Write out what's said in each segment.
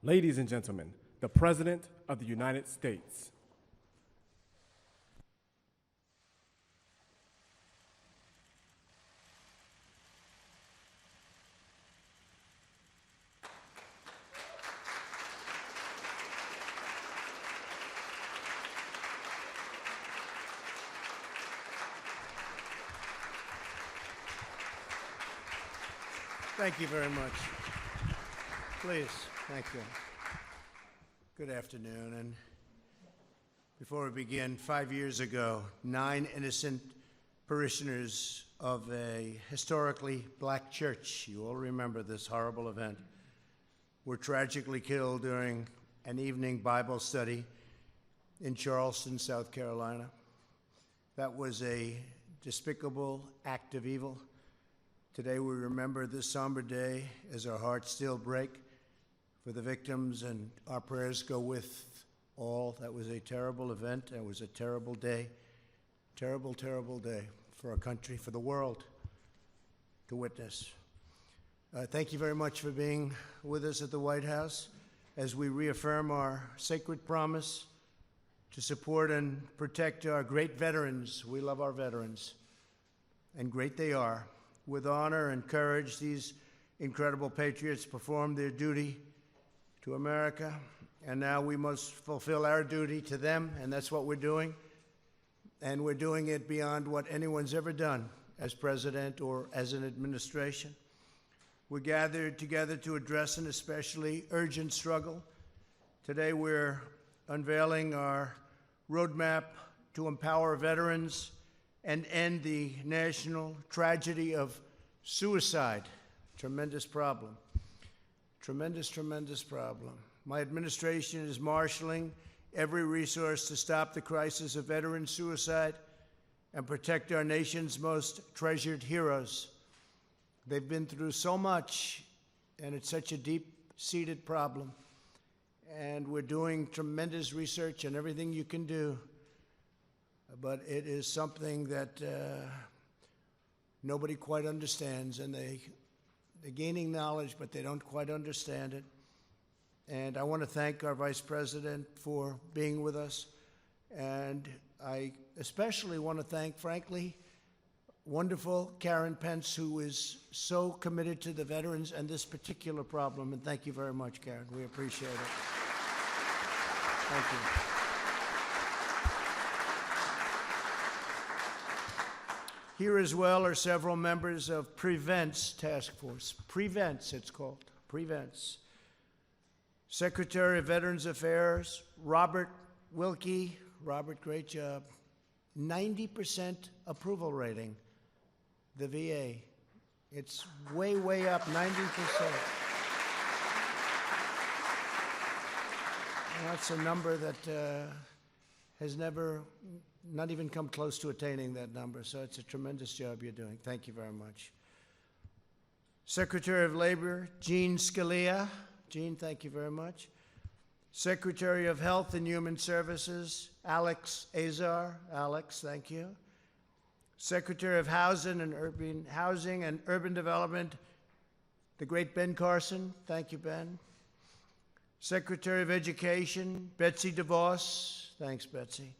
Ladies and gentlemen, the President of the United States. Thank you very much. Please, thank you. Good afternoon. And before we begin, 5 years ago, 9 innocent parishioners of a historically black church, you all remember this horrible event, were tragically killed during an evening Bible study in Charleston, South Carolina. That was a despicable act of evil. Today we remember this somber day as our hearts still break for the victims, and our prayers go with all. That was a terrible event. It was a terrible day. Terrible, terrible day for our country, for the world to witness. Thank you very much for being with us at the White House as we reaffirm our sacred promise to support and protect our great veterans. We love our veterans, and great they are. With honor and courage, these incredible patriots performed their duty to America, and now we must fulfill our duty to them, and that's what we're doing. And we're doing it beyond what anyone's ever done as president or as an administration. We're gathered together to address an especially urgent struggle. Today we're unveiling our roadmap to empower veterans and end the national tragedy of suicide. Tremendous problem. Tremendous, tremendous problem. My administration is marshaling every resource to stop the crisis of veteran suicide and protect our nation's most treasured heroes. They've been through so much, and it's such a deep-seated problem. And we're doing tremendous research and everything you can do. But it is something that nobody quite understands, and they're gaining knowledge, but they don't quite understand it. And I want to thank our Vice President for being with us, and I especially want to thank, frankly, wonderful Karen Pence, who is so committed to the veterans and this particular problem. And thank you very much, Karen. We appreciate it. Thank you. Here as well are several members of Prevent's task force. Prevent's, it's called. Prevent's. Secretary of Veterans Affairs, Robert Wilkie. Robert, great job. 90% approval rating, the VA. It's way, way up, 90%. That's a number that has never, not even come close to attaining that number, so it's a tremendous job you're doing. Thank you very much. Secretary of Labor, Jean Scalia. Jean, thank you very much. Secretary of Health and Human Services, Alex Azar. Alex, thank you. Secretary of Housing and Urban Development, the great Ben Carson. Thank you, Ben. Secretary of Education, Betsy DeVos. Thanks, Betsy.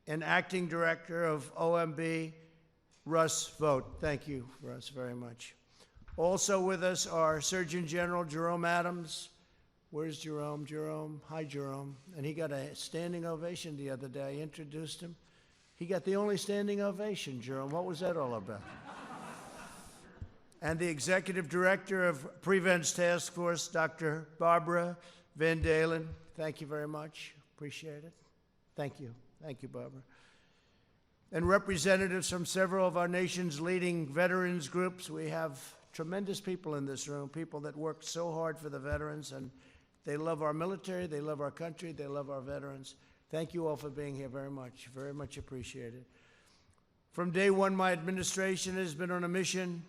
And Acting Director of OMB, Russ Vogt. Thank you, Russ, very much. Also with us are Surgeon General Jerome Adams. Where's Jerome? Jerome, hi, Jerome. And he got a standing ovation the other day. I introduced him. He got the only standing ovation, Jerome. What was that all about? And the Executive Director of Prevent's Task Force, Dr. Barbara Van Dalen. Thank you very much. Appreciate it. Thank you. Thank you, Barbara. And representatives from several of our nation's leading veterans groups. We have tremendous people in this room, people that work so hard for the veterans, and they love our military, they love our country, they love our veterans. Thank you all for being here very much appreciated. From day one, my administration has been on a mission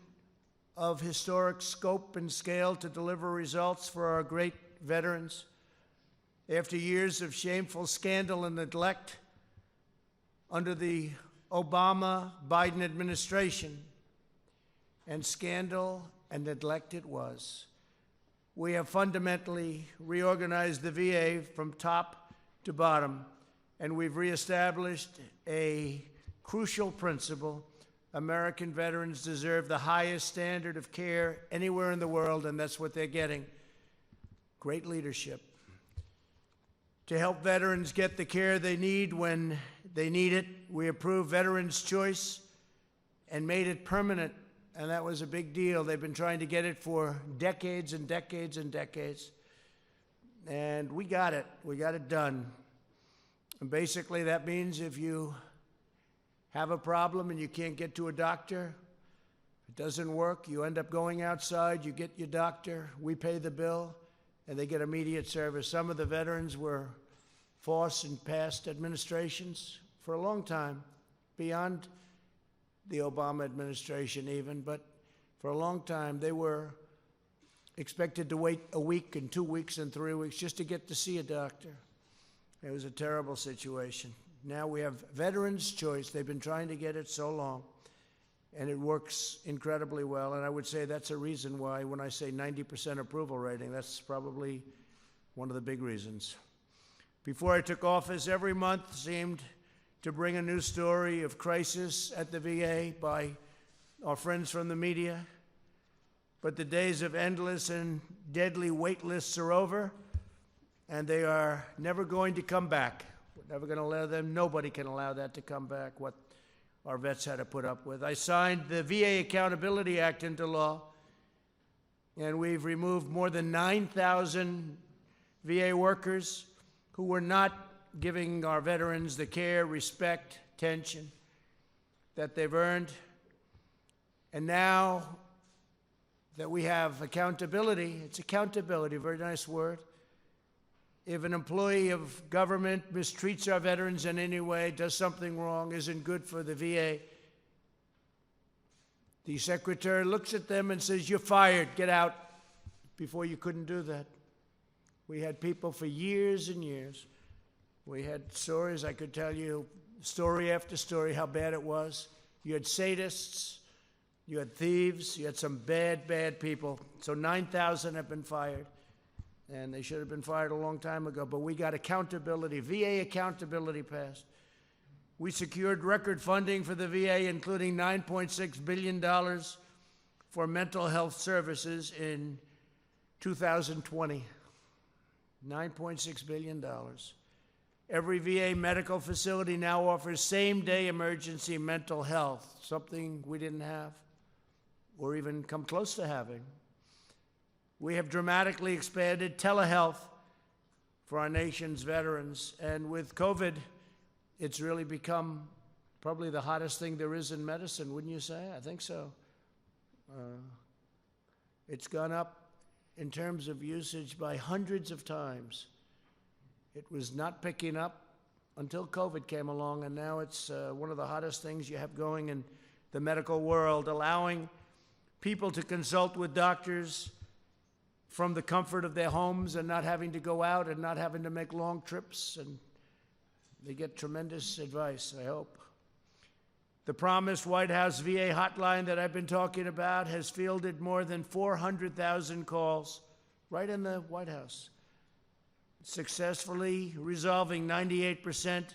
of historic scope and scale to deliver results for our great veterans. After years of shameful scandal and neglect under the Obama-Biden administration, and scandal and neglect it was, we have fundamentally reorganized the VA from top to bottom, and we've reestablished a crucial principle. American veterans deserve the highest standard of care anywhere in the world, and that's what they're getting. Great leadership. To help veterans get the care they need when they need it, we approved Veterans Choice and made it permanent, and that was a big deal. They've been trying to get it for decades and decades and decades, and we got it. We got it done. And basically, that means if you have a problem and you can't get to a doctor, it doesn't work, you end up going outside, you get your doctor, we pay the bill, and they get immediate service. Some of the veterans were forced in past administrations for a long time, beyond the Obama administration even, but for a long time they were expected to wait a week and 2 weeks and 3 weeks just to get to see a doctor. It was a terrible situation. Now we have Veterans Choice. They've been trying to get it so long, and it works incredibly well. And I would say that's a reason why, when I say 90% approval rating, that's probably one of the big reasons. Before I took office, every month seemed to bring a new story of crisis at the VA by our friends from the media. But the days of endless and deadly wait lists are over, and they are never going to come back. We're never going to allow them. Nobody can allow that to come back, what our vets had to put up with. I signed the VA Accountability Act into law, and we've removed more than 9,000 VA workers who were not giving our veterans the care, respect, attention that they've earned. And now that we have accountability, it's accountability, a very nice word. If an employee of government mistreats our veterans in any way, does something wrong, isn't good for the VA, the secretary looks at them and says, "You're fired, get out." Before, you couldn't do that. We had people for years and years. We had stories, I could tell you, story after story, how bad it was. You had sadists, you had thieves, you had some bad, bad people. So 9,000 have been fired, and they should have been fired a long time ago. But we got accountability, VA accountability passed. We secured record funding for the VA, including $9.6 billion for mental health services in 2020. $9.6 billion. Every VA medical facility now offers same-day emergency mental health, something we didn't have or even come close to having. We have dramatically expanded telehealth for our nation's veterans, and with COVID, it's really become probably the hottest thing there is in medicine, wouldn't you say? I think so. It's gone up in terms of usage by hundreds of times. It was not picking up until COVID came along, and now it's one of the hottest things you have going in the medical world, allowing people to consult with doctors from the comfort of their homes and not having to go out and not having to make long trips, and they get tremendous advice, I hope. The promised White House VA hotline that I've been talking about has fielded more than 400,000 calls right in the White House, successfully resolving 98%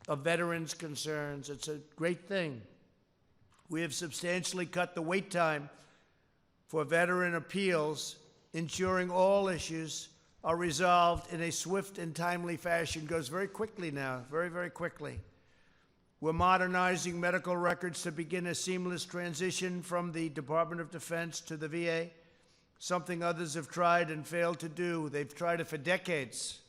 of veterans' concerns. It's a great thing. We have substantially cut the wait time for veteran appeals, ensuring all issues are resolved in a swift and timely fashion. It goes very quickly now, very, very quickly. We're modernizing medical records to begin a seamless transition from the Department of Defense to the VA, something others have tried and failed to do. They've tried it for decades,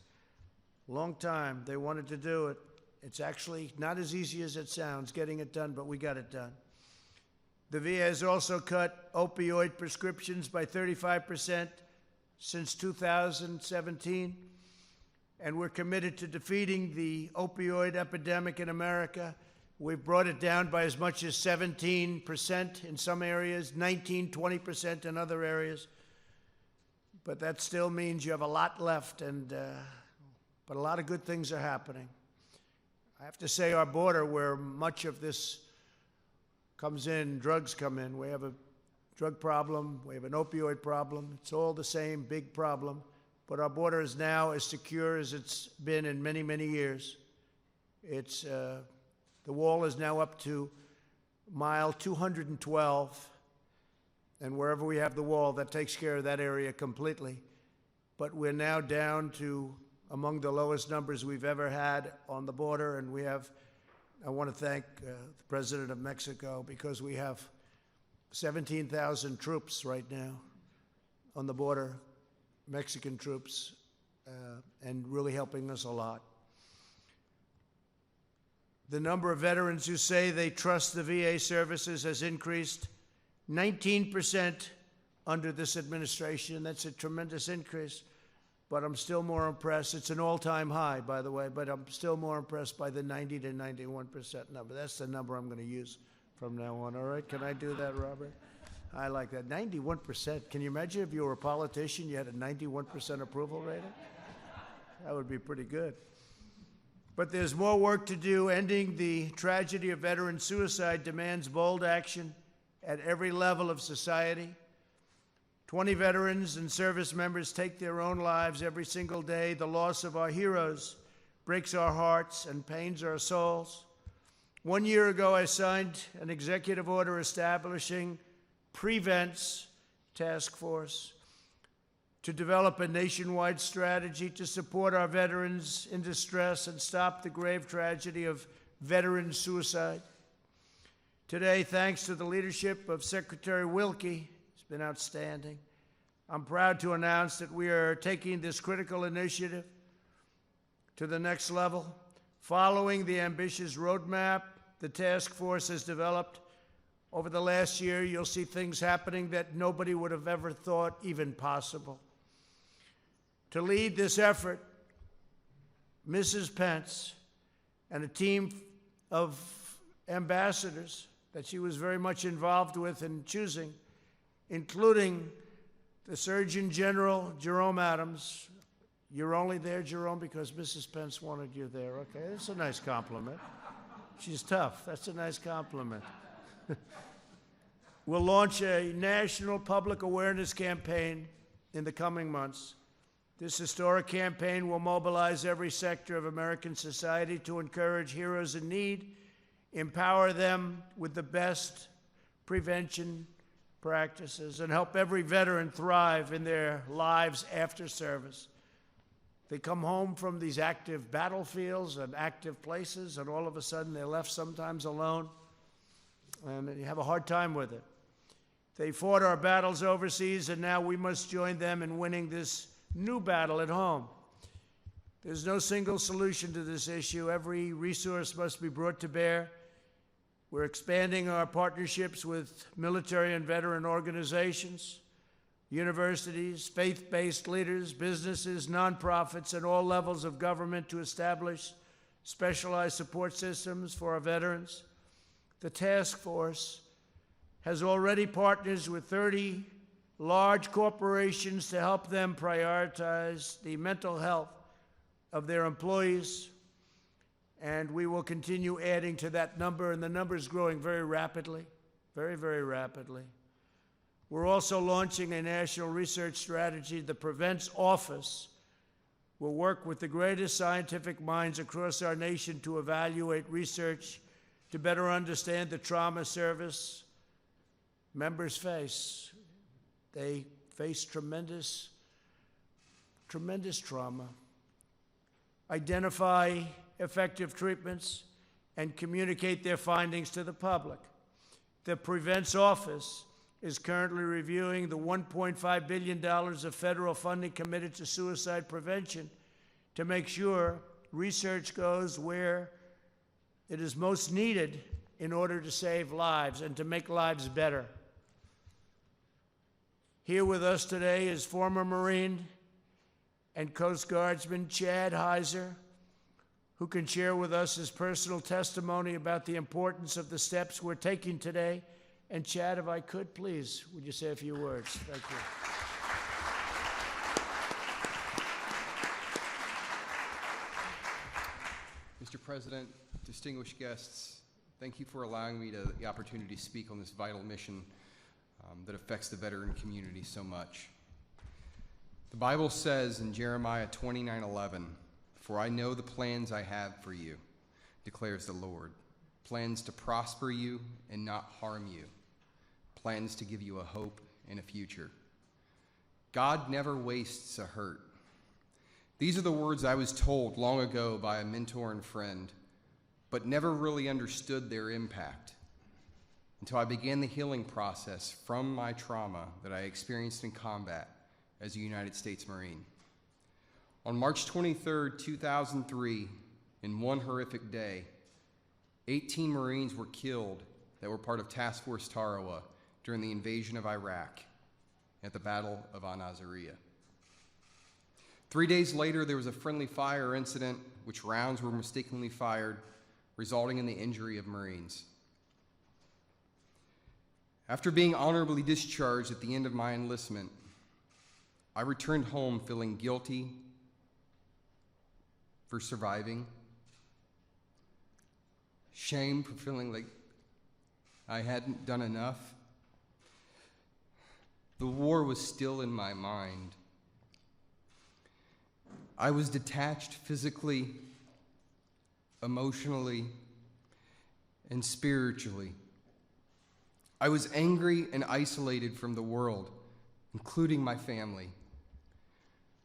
a long time. They wanted to do it. It's actually not as easy as it sounds, getting it done, but we got it done. The VA has also cut opioid prescriptions by 35% since 2017, and we're committed to defeating the opioid epidemic in America. We've brought it down by as much as 17% in some areas, 19, 20% in other areas. But that still means you have a lot left, but a lot of good things are happening. I have to say, our border, where much of this comes in, drugs come in, we have a drug problem, we have an opioid problem. It's all the same big problem, but our border is now as secure as it's been in many, many years. It's, the wall is now up to mile 212, and wherever we have the wall, that takes care of that area completely. But we're now down to among the lowest numbers we've ever had on the border, and we have, I want to thank the President of Mexico, because we have 17,000 troops right now on the border, Mexican troops, and really helping us a lot. The number of veterans who say they trust the VA services has increased 19% under this administration. That's a tremendous increase, but I'm still more impressed. It's an all-time high, by the way, but I'm still more impressed by the 90 to 91% number. That's the number I'm going to use from now on. All right, can I do that, Robert? I like that. 91%. Can you imagine if you were a politician, you had a 91% approval rating? That would be pretty good. But there's more work to do. Ending the tragedy of veteran suicide demands bold action at every level of society. 20 veterans and service members take their own lives every single day. The loss of our heroes breaks our hearts and pains our souls. 1 year ago, I signed an executive order establishing Prevent's Task Force to develop a nationwide strategy to support our veterans in distress and stop the grave tragedy of veteran suicide. Today, thanks to the leadership of Secretary Wilkie, it's been outstanding, I'm proud to announce that we are taking this critical initiative to the next level. Following the ambitious roadmap the task force has developed over the last year, you'll see things happening that nobody would have ever thought even possible. To lead this effort, Mrs. Pence and a team of ambassadors that she was very much involved with in choosing, including the Surgeon General, Jerome Adams. You're only there, Jerome, because Mrs. Pence wanted you there. Okay, that's a nice compliment. She's tough. That's a nice compliment. We'll launch a national public awareness campaign in the coming months. This historic campaign will mobilize every sector of American society to encourage heroes in need, empower them with the best prevention practices, and help every veteran thrive in their lives after service. They come home from these active battlefields and active places, and all of a sudden they're left sometimes alone, and you have a hard time with it. They fought our battles overseas, and now we must join them in winning this new battle at home. There's no single solution to this issue. Every resource must be brought to bear. We're expanding our partnerships with military and veteran organizations, universities, faith-based leaders, businesses, nonprofits, and all levels of government to establish specialized support systems for our veterans. The task force has already partners with 30 large corporations to help them prioritize the mental health of their employees, and we will continue adding to that number, and the number is growing very rapidly, very, very rapidly. We're also launching a national research strategy. The Prevent's Office will work with the greatest scientific minds across our nation to evaluate research to better understand the trauma service members face. They face tremendous trauma. Identify effective treatments and communicate their findings to the public. The Prevent's Office is currently reviewing the $1.5 billion of federal funding committed to suicide prevention to make sure research goes where it is most needed in order to save lives and to make lives better. Here with us today is former Marine and Coast Guardsman Chad Heiser, who can share with us his personal testimony about the importance of the steps we're taking today. And Chad, if I could, please, would you say a few words? Thank you. Mr. President, distinguished guests, thank you for allowing me the opportunity to speak on this vital mission. that affects the veteran community so much. The Bible says in Jeremiah 29:11, "For I know the plans I have for you, declares the Lord, plans to prosper you and not harm you, plans to give you a hope and a future." God never wastes a hurt. These are the words I was told long ago by a mentor and friend, but never really understood their impact until I began the healing process from my trauma that I experienced in combat as a United States Marine. On March 23rd, 2003, in one horrific day, 18 Marines were killed that were part of Task Force Tarawa during the invasion of Iraq at the Battle of Al-Naziriyah. 3 days later, there was a friendly fire incident which rounds were mistakenly fired, resulting in the injury of Marines. After being honorably discharged at the end of my enlistment, I returned home feeling guilty for surviving, shame for feeling like I hadn't done enough. The war was still in my mind. I was detached physically, emotionally, and spiritually. I was angry and isolated from the world, including my family.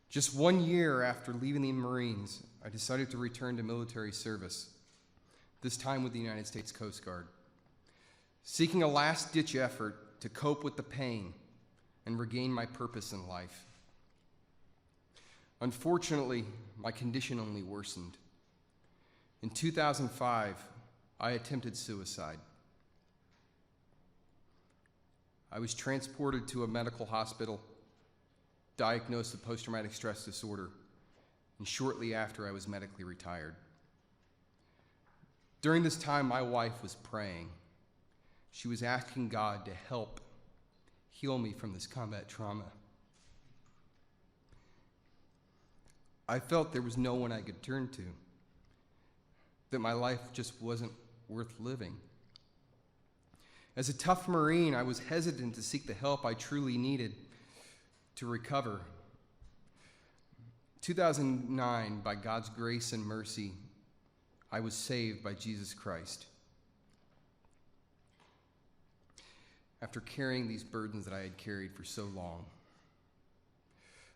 Just 1 year after leaving the Marines, I decided to return to military service, this time with the United States Coast Guard, seeking a last-ditch effort to cope with the pain and regain my purpose in life. Unfortunately, my condition only worsened. In 2005, I attempted suicide. I was transported to a medical hospital, diagnosed with post-traumatic stress disorder, and shortly after, I was medically retired. During this time, my wife was praying. She was asking God to help heal me from this combat trauma. I felt there was no one I could turn to, that my life just wasn't worth living. As a tough Marine, I was hesitant to seek the help I truly needed to recover. 2009, by God's grace and mercy, I was saved by Jesus Christ. After carrying these burdens that I had carried for so long,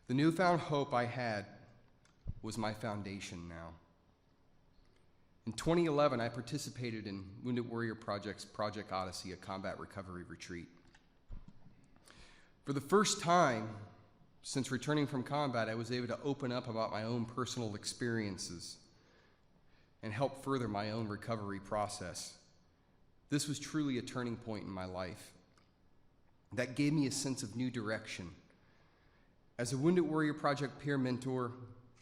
the newfound hope I had was my foundation now. In 2011, I participated in Wounded Warrior Project's Project Odyssey, a combat recovery retreat. For the first time since returning from combat, I was able to open up about my own personal experiences and help further my own recovery process. This was truly a turning point in my life that gave me a sense of new direction. As a Wounded Warrior Project peer mentor,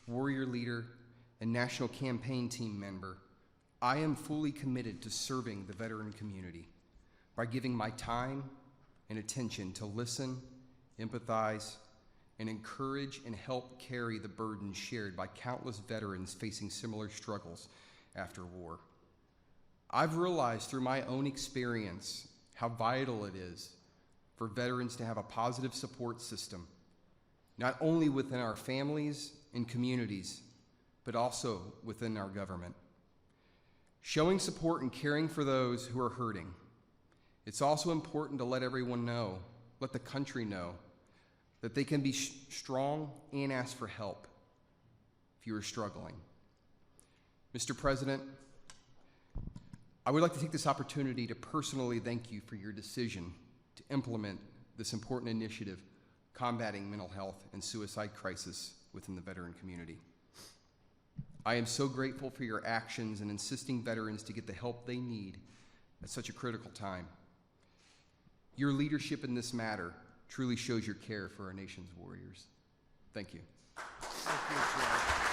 warrior leader, and national campaign team member, I am fully committed to serving the veteran community by giving my time and attention to listen, empathize, and encourage and help carry the burden shared by countless veterans facing similar struggles after war. I've realized through my own experience how vital it is for veterans to have a positive support system, not only within our families and communities, but also within our government. Showing support and caring for those who are hurting. It's also important to let everyone know, let the country know, that they can be strong and ask for help if you are struggling. Mr. President, I would like to take this opportunity to personally thank you for your decision to implement this important initiative combating mental health and suicide crisis within the veteran community. I am so grateful for your actions in insisting veterans to get the help they need at such a critical time. Your leadership in this matter truly shows your care for our nation's warriors. Thank you. Thank you, Joe.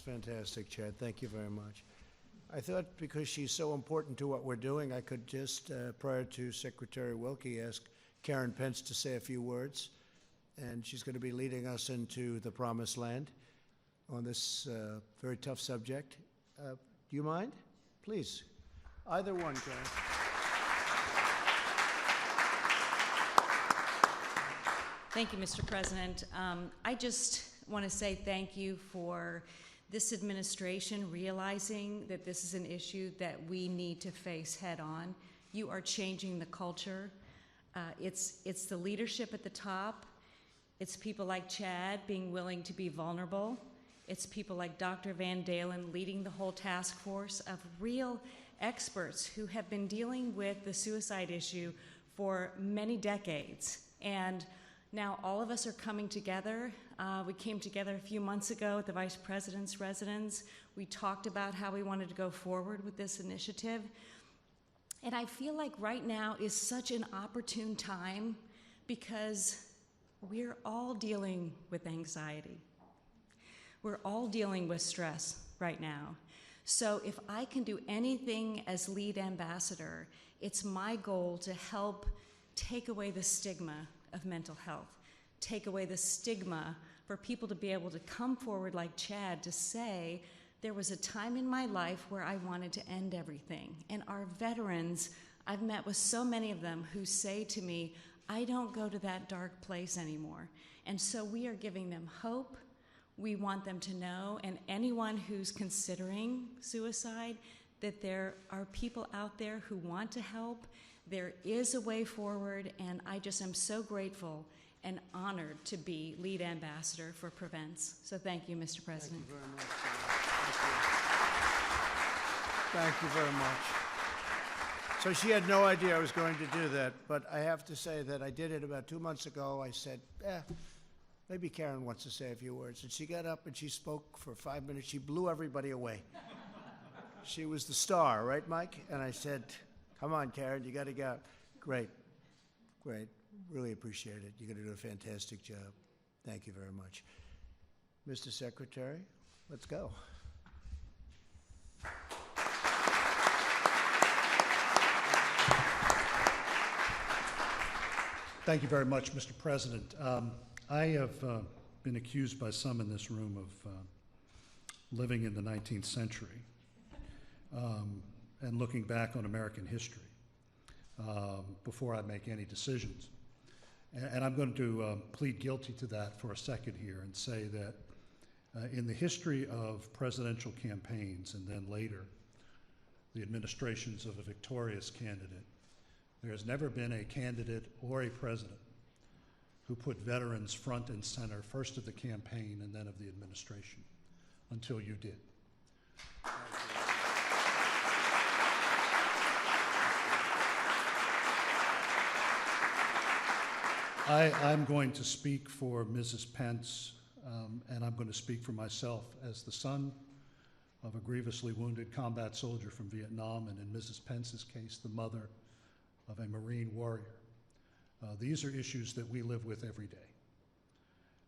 fantastic, Chad. Thank you very much. I thought because she's so important to what we're doing, I could just, prior to Secretary Wilkie, ask Karen Pence to say a few words. And she's going to be leading us into the promised land on this very tough subject. Do you mind? Please. Either one, Karen. Thank you, Mr. President. I just want to say thank you for this administration realizing that this is an issue that we need to face head on. You are changing the culture. It's the leadership at the top. It's people like Chad being willing to be vulnerable. It's people like Dr. Van Dalen leading the whole task force of real experts who have been dealing with the suicide issue for many decades. And now all of us are coming together. We came together a few months ago at the Vice President's residence. We talked about how we wanted to go forward with this initiative. And I feel like right now is such an opportune time because we're all dealing with anxiety. We're all dealing with stress right now. So if I can do anything as lead ambassador, it's my goal to help take away the stigma of mental health, take away the stigma for people to be able to come forward like Chad to say, there was a time in my life where I wanted to end everything. And our veterans, I've met with so many of them who say to me, I don't go to that dark place anymore. And so we are giving them hope. We want them to know, and anyone who's considering suicide, that there are people out there who want to help. There is a way forward, and I just am so grateful and honored to be lead ambassador for Prevents. So thank you, Mr. President. Thank you very much. Thank you very much. So she had no idea I was going to do that, but I have to say that I did it about 2 months ago. I said, maybe Karen wants to say a few words. And she got up and she spoke for 5 minutes. She blew everybody away. She was the star, right, Mike? And I said, come on, Karen, you got to go. Great, great. Really appreciate it. You're going to do a fantastic job. Thank you very much. Mr. Secretary, let's go. Thank you very much, Mr. President. I have been accused by some in this room of living in the 19th century and looking back on American history before I make any decisions. And I'm going to plead guilty to that for a second here and say that in the history of presidential campaigns and then later the administrations of a victorious candidate, there has never been a candidate or a president who put veterans front and center, first of the campaign and then of the administration, until you did. I'm going to speak for Mrs. Pence, and I'm going to speak for myself as the son of a grievously wounded combat soldier from Vietnam, and in Mrs. Pence's case, the mother of a Marine warrior. These are issues that we live with every day.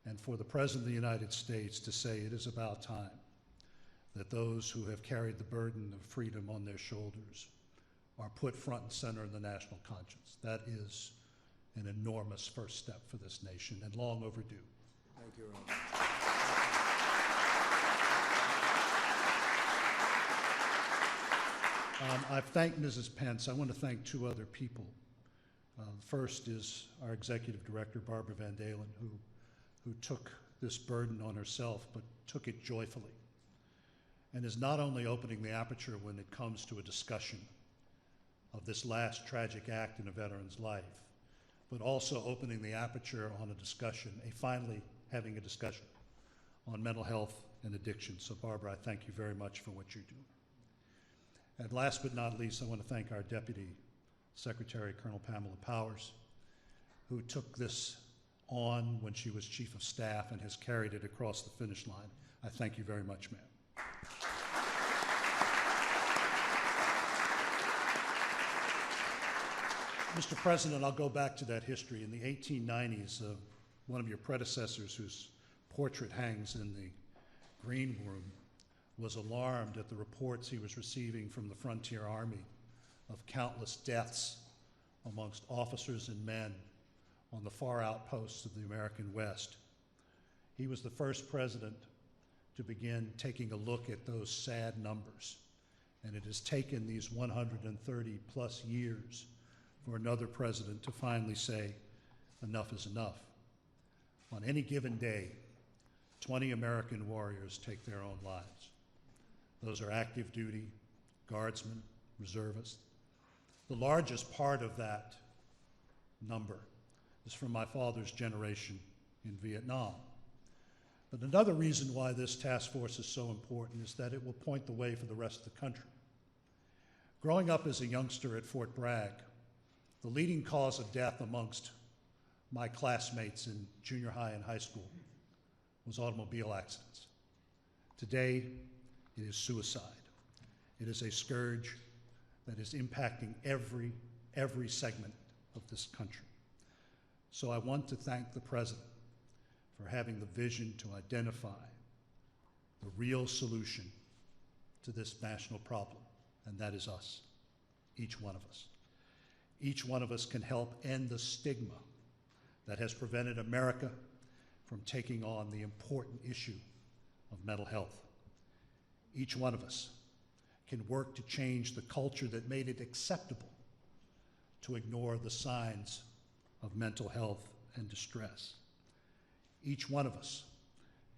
And for the President of the United States to say it is about time that those who have carried the burden of freedom on their shoulders are put front and center in the national conscience, that is an enormous first step for this nation and long overdue. Thank you, Ron. I've thanked Mrs. Pence. I want to thank two other people. First is our executive director, Barbara Van Dalen, who took this burden on herself, but took it joyfully, and is not only opening the aperture when it comes to a discussion of this last tragic act in a veteran's life, but also opening the aperture on a discussion, finally having a discussion on mental health and addiction. So Barbara, I thank you very much for what you do. And last but not least, I want to thank our Deputy Secretary, Colonel Pamela Powers, who took this on when she was Chief of Staff and has carried it across the finish line. I thank you very much, ma'am. Mr. President, I'll go back to that history. In the 1890s, one of your predecessors, whose portrait hangs in the green room, was alarmed at the reports he was receiving from the Frontier Army of countless deaths amongst officers and men on the far outposts of the American West. He was the first president to begin taking a look at those sad numbers, and it has taken these 130 plus years for another president to finally say, enough is enough. On any given day, 20 American warriors take their own lives. Those are active duty, guardsmen, reservists. The largest part of that number is from my father's generation in Vietnam. But another reason why this task force is so important is that it will point the way for the rest of the country. Growing up as a youngster at Fort Bragg, the leading cause of death amongst my classmates in junior high and high school was automobile accidents. Today, it is suicide. It is a scourge that is impacting every segment of this country. So I want to thank the President for having the vision to identify the real solution to this national problem, and that is us, each one of us. Each one of us can help end the stigma that has prevented America from taking on the important issue of mental health. Each one of us can work to change the culture that made it acceptable to ignore the signs of mental health and distress. Each one of us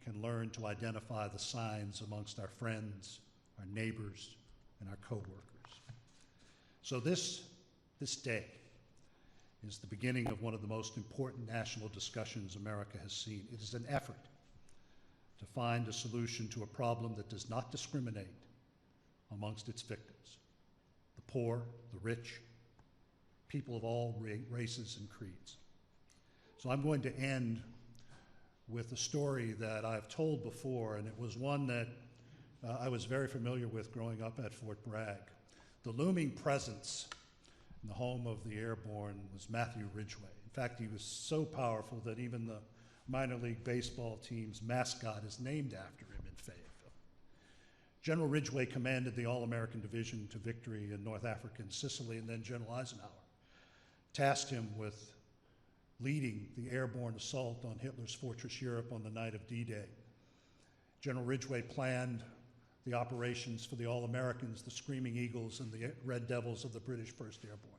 can learn to identify the signs amongst our friends, our neighbors, and our coworkers. So this day is the beginning of one of the most important national discussions America has seen. It is an effort to find a solution to a problem that does not discriminate amongst its victims: the poor, the rich, people of all races and creeds. So I'm going to end with a story that I've told before, and it was one that I was very familiar with growing up at Fort Bragg. The looming presence in the home of the airborne was Matthew Ridgway. In fact, he was so powerful that even the minor league baseball team's mascot is named after him in Fayetteville. General Ridgway commanded the All-American Division to victory in North Africa and Sicily, and then General Eisenhower tasked him with leading the airborne assault on Hitler's fortress Europe on the night of D-Day. General Ridgway planned the operations for the All-Americans, the Screaming Eagles, and the Red Devils of the British 1st Airborne.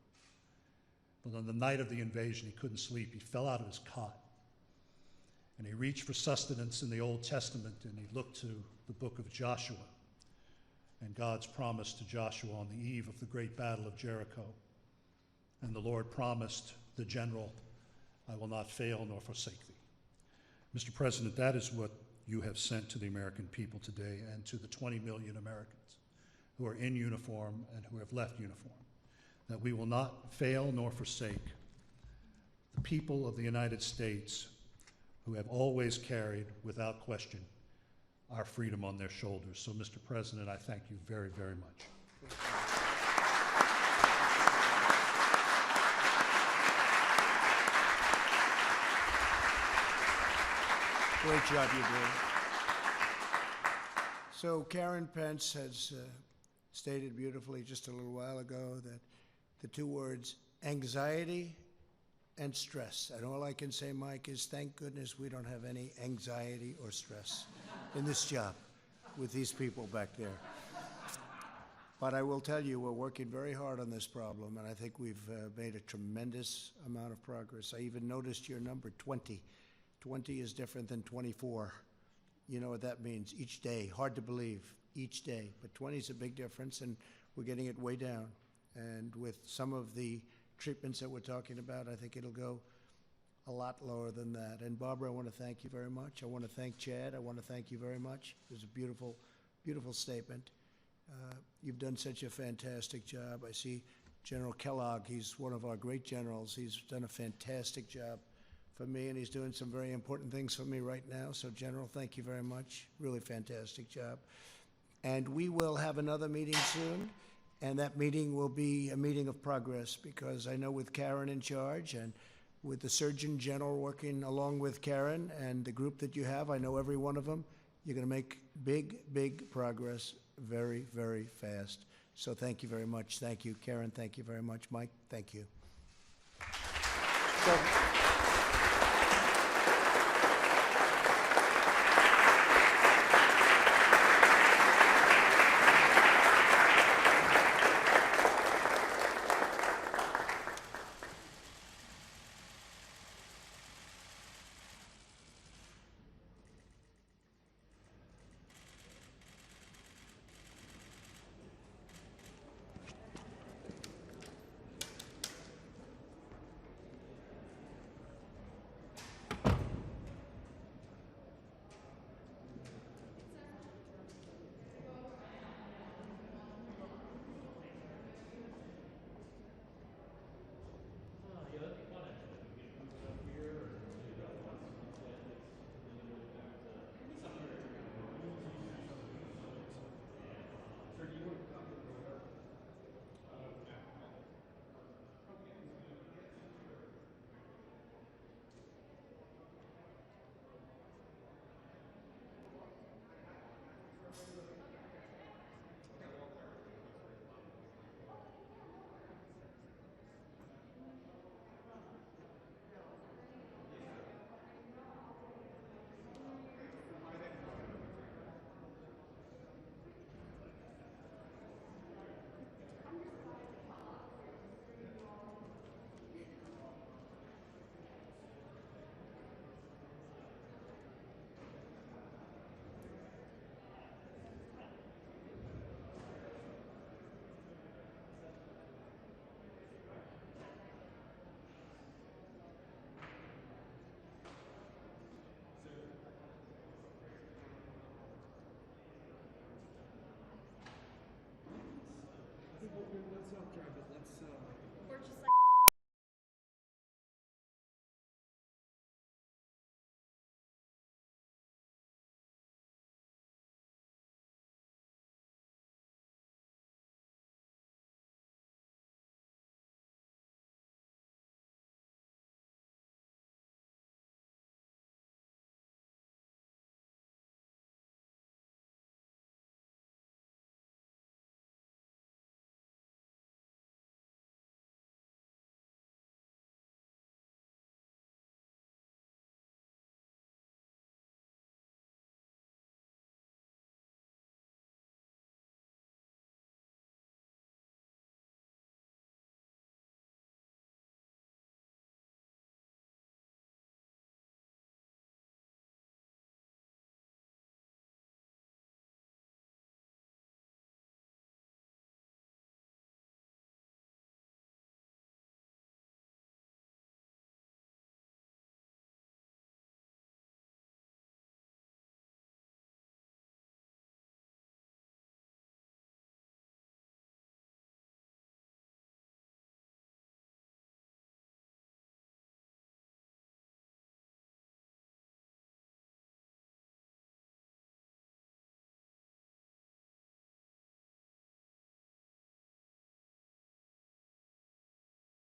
But on the night of the invasion, he couldn't sleep. He fell out of his cot, and he reached for sustenance in the Old Testament, and he looked to the book of Joshua and God's promise to Joshua on the eve of the great battle of Jericho. And the Lord promised the general, "I will not fail nor forsake thee." Mr. President, that is what you have sent to the American people today and to the 20 million Americans who are in uniform and who have left uniform, that we will not fail nor forsake the people of the United States who have always carried, without question, our freedom on their shoulders. So, Mr. President, I thank you very, very much. Great job you did. So Karen Pence has stated beautifully just a little while ago that the two words anxiety and stress. And all I can say, Mike, is thank goodness we don't have any anxiety or stress in this job with these people back there. But I will tell you, we're working very hard on this problem, and I think we've made a tremendous amount of progress. I even noticed your number, 20. 20 is different than 24. You know what that means, each day. Hard to believe, each day. But 20 is a big difference, and we're getting it way down. And with some of the treatments that we're talking about, I think it'll go a lot lower than that. And Barbara, I want to thank you very much. I want to thank Chad. I want to thank you very much. It was a beautiful, beautiful statement. You've done such a fantastic job. I see General Kellogg. He's one of our great generals. He's done a fantastic job for me, and he's doing some very important things for me right now. So, General, thank you very much. Really fantastic job. And we will have another meeting soon, and that meeting will be a meeting of progress, because I know with Karen in charge and with the Surgeon General working along with Karen and the group that you have, I know every one of them, You're going to make big, big progress very, very fast. So thank you very much. Thank you, Karen. Thank you very much. Mike, thank you. Let's not drive it. Let's. Or just like.